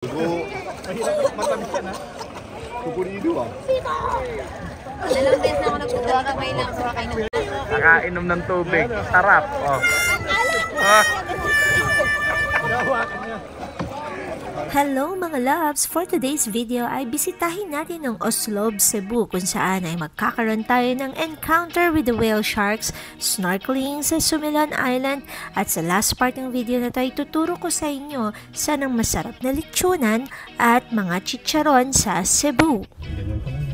Matamis yan ha. Kukulido ah. Dalawang beses na ako nagsusuwa kamay lang sa kain ng Nakainom ng tubig. Sarap. Oh. Ah. Hello mga loves! For today's video ay bisitahin natin ang Oslob, Cebu kung saan ay magkakaroon tayo ng encounter with the whale sharks, snorkeling sa Sumilon Island at sa last part ng video na ito ay tuturo ko sa inyo saan ang masarap na lechonan at mga chicharon sa Cebu.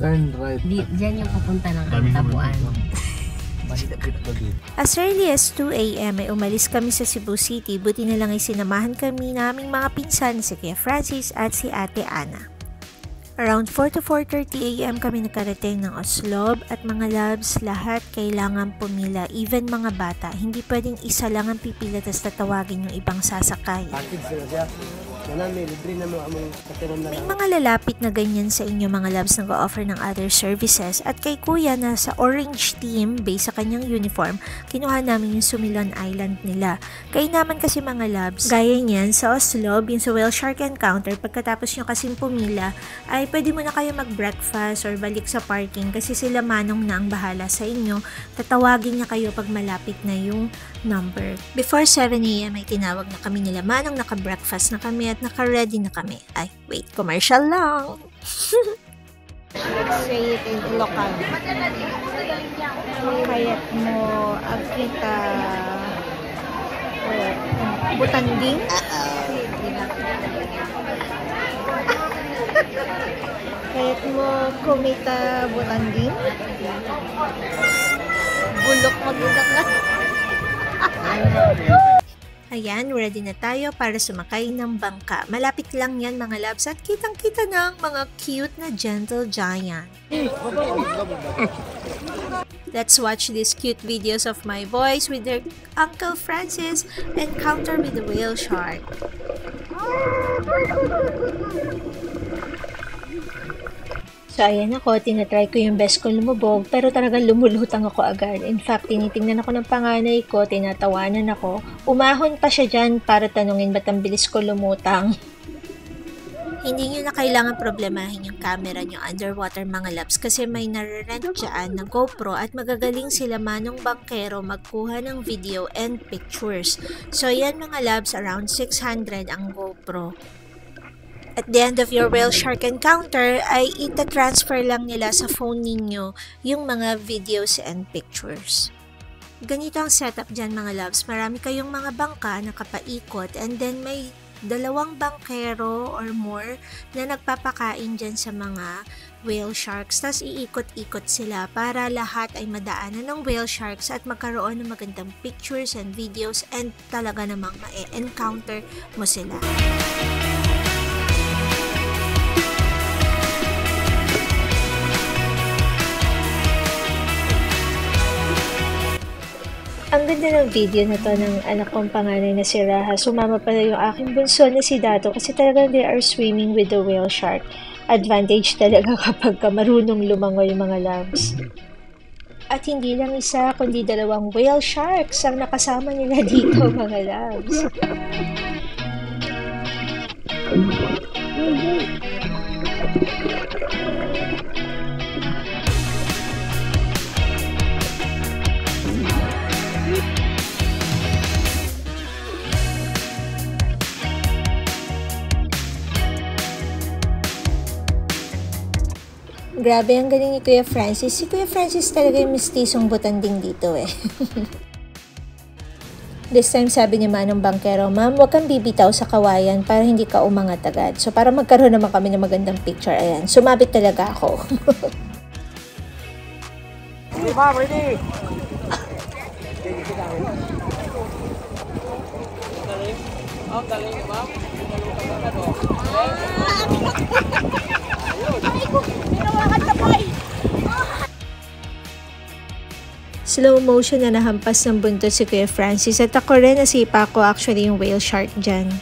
Turn right. Diyan yung papunta ng Tabuan. As early as 2 AM ay umalis kami sa Cebu City, buti na lang ay sinamahan kami naming mga pinsan si Kuya Francis at si Ate Ana. Around 4 to 4:30 AM kami nakarating ng Oslob at mga loves, lahat kailangan pumila, even mga bata. Hindi pwedeng isa lang ang pipila tas tatawagin yung ibang sasakay. May mga lalapit na ganyan sa inyo mga loves nag-o-offer ng other services at kay kuya na sa orange team based sa kanyang uniform, kinuha namin yung Sumilon Island nila. Kaya naman kasi mga loves, gaya niyan sa Oslob, yung sa whale shark encounter, pagkatapos nyo kasing pumila ay pwede mo na kayo mag-breakfast or balik sa parking kasi sila manong na ang bahala sa inyo. Tatawagin niya kayo pag malapit na yung number. Before 7 AM ay tinawag na kami nila manong, naka-breakfast na kami at naka-ready na kami. Ay, wait, commercial lang. Let's say it in local. Kayat mo agkita butanding. Kayat mo kumita butanding. Bulok magulang na. Ayan, ready na tayo para sumakay ng bangka. Malapit lang yan mga loves at kitang-kita na ang mga cute na gentle giant. Let's watch these cute videos of my boys with their Uncle Francis encounter with the whale shark. So ayan ako, tinatry ko yung best ko lumubog pero talagang lumulutang ako agad. In fact, tinitingnan ako ng panganay ko, tinatawanan ako. Umahon pa siya dyan para tanungin ba't ang bilis ko lumutang. Hindi nyo na kailangan problemahin yung camera nyo underwater mga loves kasi may nare-rent dyan na GoPro at magagaling sila manong bangkero magkuha ng video and pictures. So yan mga loves, around 600 ang GoPro. At the end of your whale shark encounter ay ita-transfer lang nila sa phone ninyo yung mga videos and pictures. Ganito ang setup dyan mga loves. Marami kayong mga bangka na kapaikot and then may dalawang bangkero or more na nagpapakain dyan sa mga whale sharks. Tapos iikot-ikot sila para lahat ay madaanan ng whale sharks at magkaroon ng magandang pictures and videos and talaga namang ma-encounter mo sila. Ang ganda ng video na to ng anak kong panganay na si Raha. Sumama pala yung aking bunso na si Dato kasi talagang they are swimming with the whale shark. Advantage talaga kapag marunong lumangoy mga loves. At hindi lang isa kundi dalawang whale sharks ang nakasama nila dito mga loves. Grabe, ang galing ni Kuya Francis. Si Kuya Francis talaga yung mistisong butanding dito eh. This time sabi ni Manong Bangkero, "Ma'am, huwag kang bibitaw sa kawayan para hindi ka umangat agad." So para magkaroon naman kami ng magandang picture, ayan, sumabit talaga ako. Okay, ma'am, ready? Slow motion na nahampas ng buntot si Kuya Francis at ako rin nasipa ko actually yung whale shark dyan.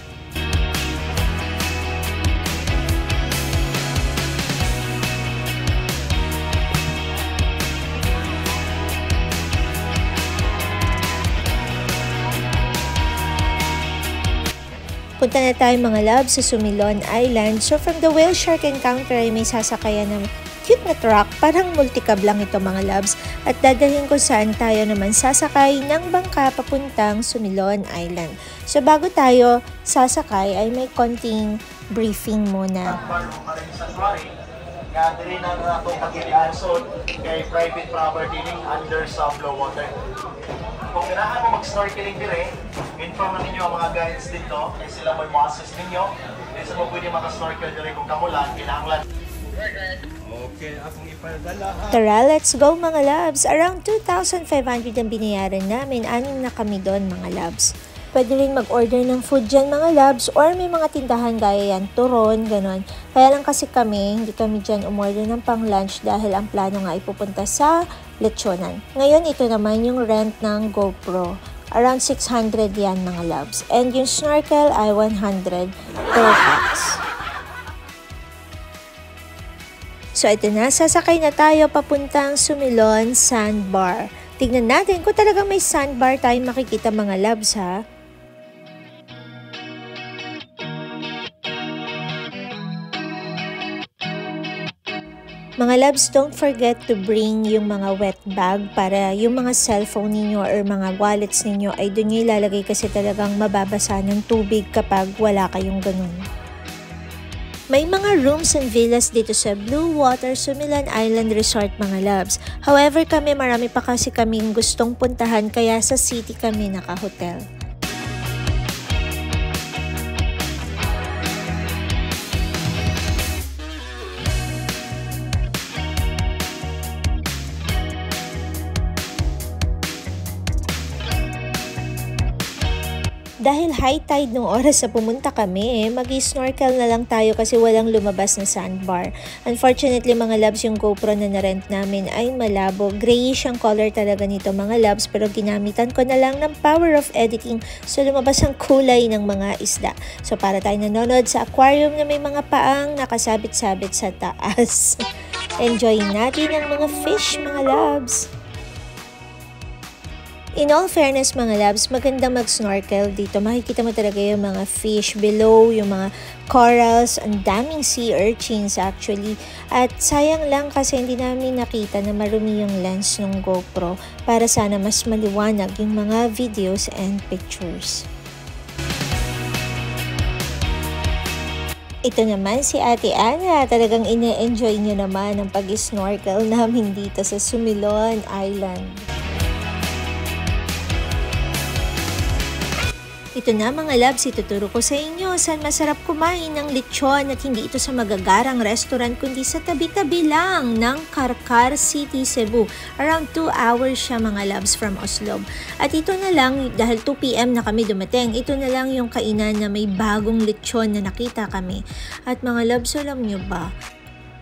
Papunta na tayo mga loves sa Sumilon Island. So from the whale shark encounter ay may sasakayan ng cute na truck, parang multicab lang ito mga loves. At dadalhin ko saan tayo naman sasakay ng bangka papuntang Sumilon Island. So bago tayo sasakay ay may konting briefing muna. Nga diri na nato pagkiliansod kay private property ning under sa low water. Kung ganahan mo mag-snorkeling dire, inform ninyo ang mga guides dito kay sila may mo-assist ninyo. Kaya sa mo pwede maka-snorkel dire kung kamulan, kinahanglan. Okay, akong ipadala ha. Tara, let's go mga loves. Around 2,500 ang binayaran namin. 6 na kami doon mga loves. Pwede rin mag-order ng food dyan mga loves or may mga tindahan gaya yan, turon, ganon. Kaya lang kasi kami, hindi kami dyan umorder ng pang lunch dahil ang plano nga ay pupunta sa lechonan. Ngayon ito naman yung rent ng GoPro. Around 600 yan mga loves. And yung snorkel ay 100 per pax. So ito na, sasakay na tayo papuntang Sumilon Sandbar. Tignan natin kung talagang may sandbar tayong makikita mga loves ha. Mga loves, don't forget to bring yung mga wet bag para yung mga cellphone ninyo or mga wallets ninyo ay doon nyo ilalagay kasi talagang mababasa ng tubig kapag wala kayong ganun. May mga rooms and villas dito sa Blue Water Sumilon Island Resort mga loves. However kami marami pa kasi kaming gustong puntahan kaya sa city kami naka-hotel. Dahil high tide nung oras na pumunta kami, mag-snorkel na lang tayo kasi walang lumabas na sandbar. Unfortunately mga loves, yung GoPro na narent namin ay malabo. Grayish ang color talaga nito mga loves pero ginamitan ko na lang ng power of editing so lumabas ang kulay ng mga isda. So para tayo nanonood sa aquarium na may mga paang nakasabit-sabit sa taas. Enjoy natin ang mga fish mga loves. In all fairness mga loves, magandang mag-snorkel dito. Makikita mo talaga yung mga fish below, yung mga corals, ang daming sea urchins actually. At sayang lang kasi hindi namin nakita na marumi yung lens ng GoPro para sana mas maliwanag yung mga videos and pictures. Ito naman si Ate Ana, talagang ine-enjoy niyo naman ang pag-snorkel namin dito sa Sumilon Island. Ito na mga loves, ituturo ko sa inyo saan masarap kumain ng lechon at hindi ito sa magagarang restaurant kundi sa tabi-tabi lang ng Karkar City, Cebu. Around 2 hours siya mga loves from Oslob. At ito na lang, dahil 2 PM na kami dumating, ito na lang yung kainan na may bagong lechon na nakita kami. At mga loves, alam nyo ba?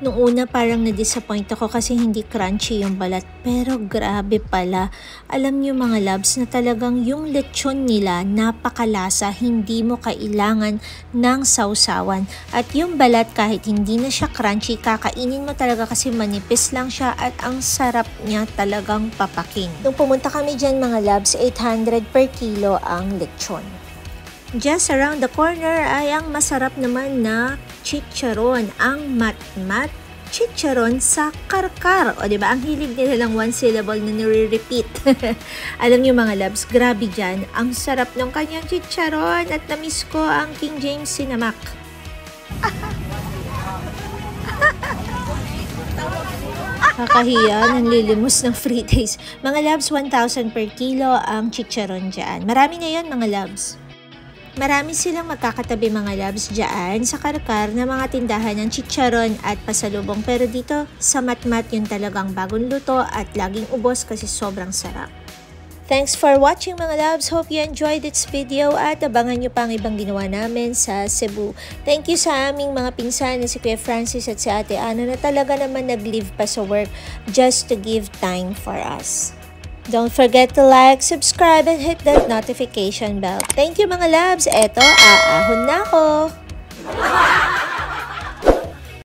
Nung una parang na-disappoint ako kasi hindi crunchy yung balat. Pero grabe pala. Alam niyo mga loves na talagang yung lechon nila napakalasa. Hindi mo kailangan ng sausawan. At yung balat kahit hindi na siya crunchy, kakainin mo talaga kasi manipis lang siya at ang sarap niya talagang papakin. Nung pumunta kami dyan mga loves, 800 per kilo ang lechon. Just around the corner ay ang masarap naman na chicharon, ang mat-mat chicharon sa Karkar. O diba, ang hilig nila lang one syllable na nire-repeat. Alam niyo mga loves, grabe dyan. Ang sarap ng kanyang chicharon at namiss ko ang King James Sinamak. Kakahiya, nanlilimos ng free days. Mga loves, 1,000 per kilo ang chicharon dyan. Marami ngayon mga loves. Marami silang magkakatabi mga loves dyan sa Karkar na mga tindahan ng chicharon at pasalubong. Pero dito sa Matmat yun talagang bagong luto at laging ubos kasi sobrang sarap. Thanks for watching mga loves. Hope you enjoyed this video at abangan nyo pa ang ibang ginawa namin sa Cebu. Thank you sa aming mga pinsan na si Kuya Francis at si Ate Ana na talaga naman nag-leave pa sa work just to give time for us. Don't forget to like, subscribe, and hit that notification bell. Thank you mga loves. Eto, aahon na ako.